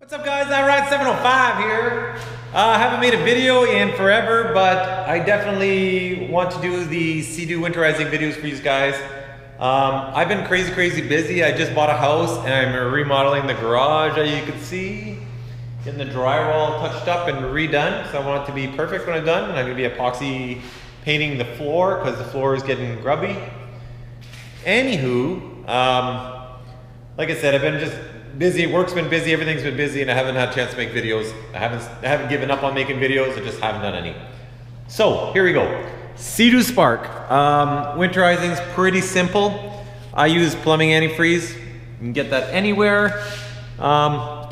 What's up guys, iRide705 here. I haven't made a video in forever, but I definitely want to do the seadoo winterizing videos for you guys. I've been crazy busy. I just bought a house and I'm remodeling the garage, as you can see. Getting the drywall touched up and redone, so I want it to be perfect when I'm done. And I'm going to be epoxy painting the floor because the floor is getting grubby. Anywho, like I said, I've been just busy, work's been busy, everything's been busy, and I haven't had a chance to make videos. I haven't given up on making videos, I just haven't done any. So, here we go. Seadoo Spark. Winterizing is pretty simple. I use plumbing antifreeze. You can get that anywhere. The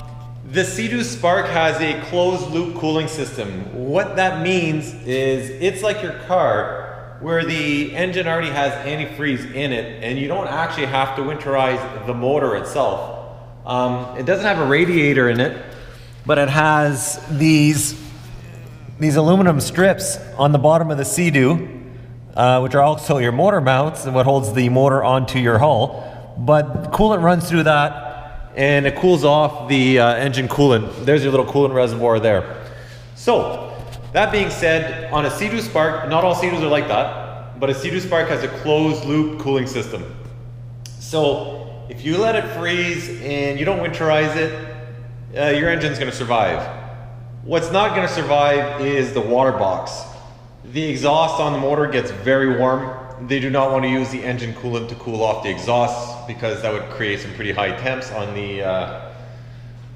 seadoo Spark has a closed loop cooling system. What that means is it's like your car where the engine already has antifreeze in it and you don't actually have to winterize the motor itself. It doesn't have a radiator in it, but it has these aluminum strips on the bottom of the seadoo, which are also your motor mounts and what holds the motor onto your hull. But coolant runs through that and it cools off the engine coolant. There's your little coolant reservoir there. So, that being said, on a seadoo Spark, not all seadoos are like that, but a seadoo Spark has a closed loop cooling system. So, if you let it freeze and you don't winterize it, your engine's going to survive. What's not going to survive is the water box. The exhaust on the motor gets very warm. They do not want to use the engine coolant to cool off the exhaust because that would create some pretty high temps on the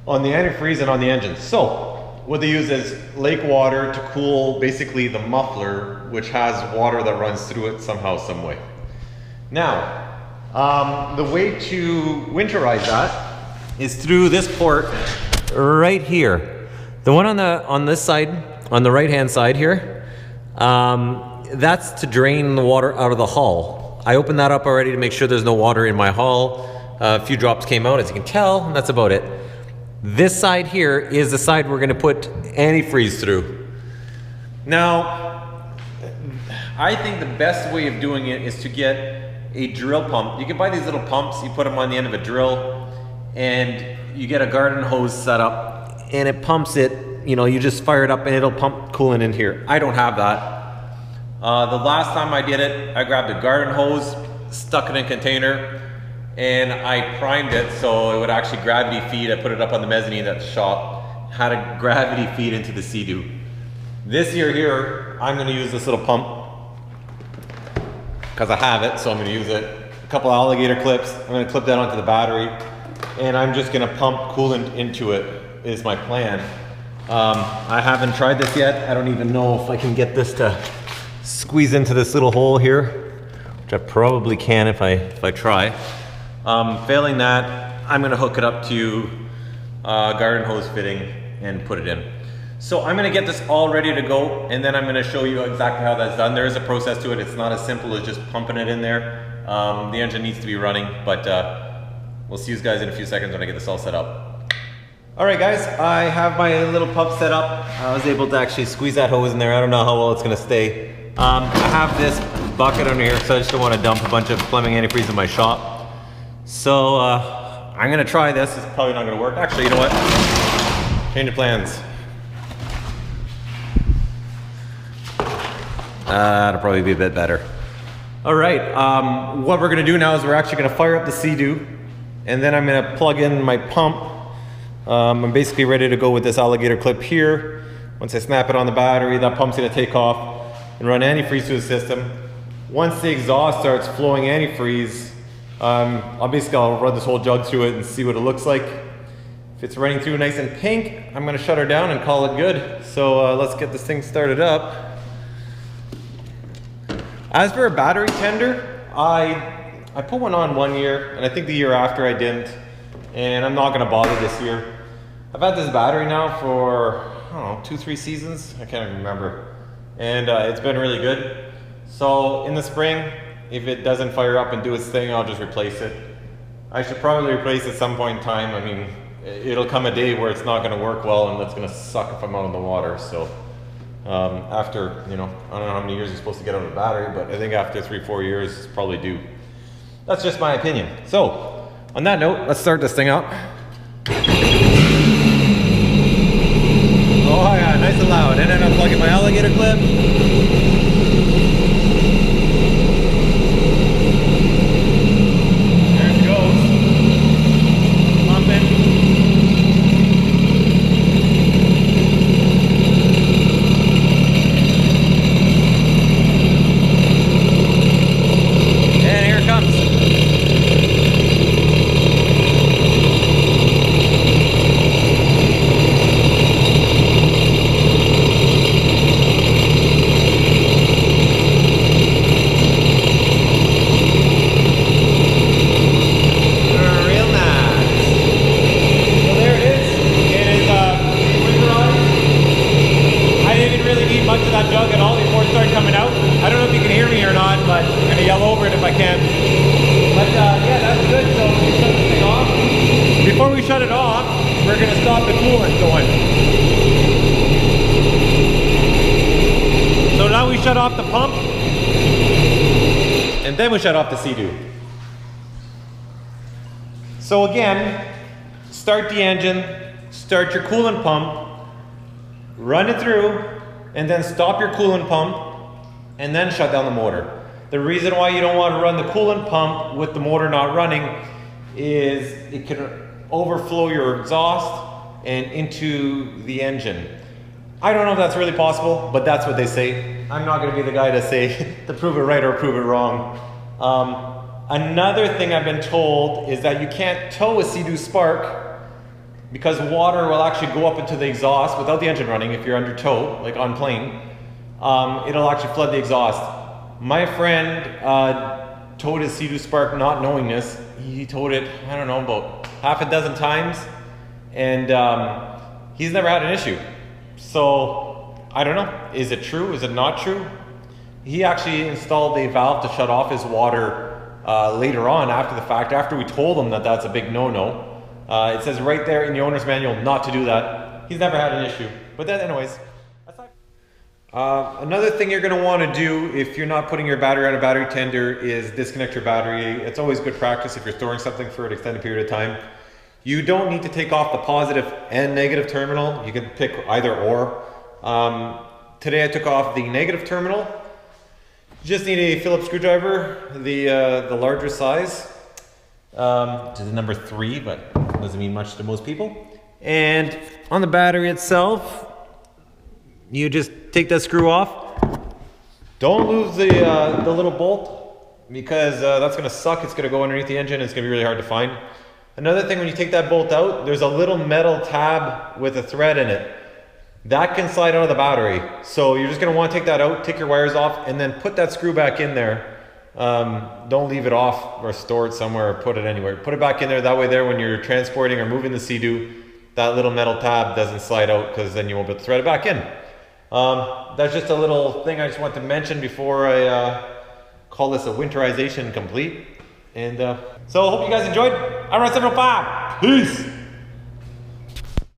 antifreeze and on the engine. So what they use is lake water to cool basically the muffler, which has water that runs through it somehow, some way. Now, the way to winterize that is through this port right here. The one on this side, on the right hand side here, that's to drain the water out of the hull. I opened that up already to make sure there's no water in my hull. A few drops came out, as you can tell, and that's about it. This side here is the side we're going to put antifreeze through. Now, I think the best way of doing it is to get a drill pump. You can buy these little pumps, you put them on the end of a drill, and you get a garden hose set up, and it pumps it, you know, you just fire it up and it'll pump coolant in here. I don't have that. The last time I did it, I grabbed a garden hose, stuck it in a container, and I primed it so it would actually gravity feed. I put it up on the mezzanine at the shop, had a gravity feed into the seadoo. This year here, I'm gonna use this little pump because I have it, so I'm going to use it. A couple alligator clips, I'm going to clip that onto the battery, and I'm just going to pump coolant into it, is my plan. I haven't tried this yet. I don't even know if I can get this to squeeze into this little hole here, which I probably can if I try. Failing that, I'm going to hook it up to garden hose fitting and put it in. So I'm going to get this all ready to go, and then I'm going to show you exactly how that's done. There is a process to it. It's not as simple as just pumping it in there. The engine needs to be running, but we'll see you guys in a few seconds when I get this all set up. Alright guys, I have my little pump set up. I was able to actually squeeze that hose in there. I don't know how well it's going to stay. I have this bucket under here, so I just don't want to dump a bunch of plumbing antifreeze in my shop. So I'm going to try this. It's probably not going to work. Actually, you know what? Change of plans. That'll probably be a bit better. All right, what we're gonna do now is we're actually gonna fire up the seadoo, and then I'm gonna plug in my pump. I'm basically ready to go with this alligator clip here. Once I snap it on the battery, that pump's gonna take off and run antifreeze through the system. Once the exhaust starts flowing antifreeze, I'll run this whole jug through it and see what it looks like. If it's running through nice and pink, I'm gonna shut her down and call it good. So let's get this thing started up. As for a battery tender, I put one on 1 year, and I think the year after I didn't, and I'm not gonna bother this year. I've had this battery now for, I don't know, 2-3 seasons, I can't even remember. And it's been really good. So in the spring, if it doesn't fire up and do its thing, I'll just replace it. I should probably replace it at some point in time. I mean, it'll come a day where it's not gonna work well and it's gonna suck if I'm out in the water, so. After, you know, I don't know how many years you're supposed to get out of a battery, but I think after 3-4 years, it's probably due. That's just my opinion. So, on that note, let's start this thing up. the coolant going. So now we shut off the pump, and then we shut off the seadoo. So again, start the engine, start your coolant pump, run it through, and then stop your coolant pump, and then shut down the motor. The reason why you don't want to run the coolant pump with the motor not running is it can overflow your exhaust and into the engine. I don't know if that's really possible, but that's what they say. I'm not going to be the guy to say to prove it right or prove it wrong. Another thing I've been told is that you can't tow a Sea-Doo Spark because water will actually go up into the exhaust without the engine running. If you're under tow, like on plane, it'll actually flood the exhaust. My friend towed his Sea-Doo Spark not knowing this. He towed it, I don't know, about half a dozen times, and he's never had an issue. So I don't know, is it true, is it not true? He actually installed a valve to shut off his water later on after the fact, after we told him that that's a big no-no. It says right there in the owner's manual not to do that. He's never had an issue. But then anyways, another thing you're going to want to do if you're not putting your battery on a battery tender is disconnect your battery. It's always good practice if you're storing something for an extended period of time. You don't need to take off the positive and negative terminal. You can pick either or. Today I took off the negative terminal. You just need a Phillips screwdriver, the larger size, which is number 3, but doesn't mean much to most people. And on the battery itself, you just take that screw off. Don't lose the little bolt, because that's going to suck. It's going to go underneath the engine. It's going to be really hard to find. Another thing, when you take that bolt out, there's a little metal tab with a thread in it. That can slide out of the battery. So you're just going to want to take that out, take your wires off, and then put that screw back in there. Don't leave it off or store it somewhere or put it anywhere. Put it back in there. That way there, when you're transporting or moving the Sea-Doo, that little metal tab doesn't slide out, because then you won't be able to thread it back in. That's just a little thing I just want to mention before I call this a winterization complete. And so I hope you guys enjoyed. I'm Run 705. Peace.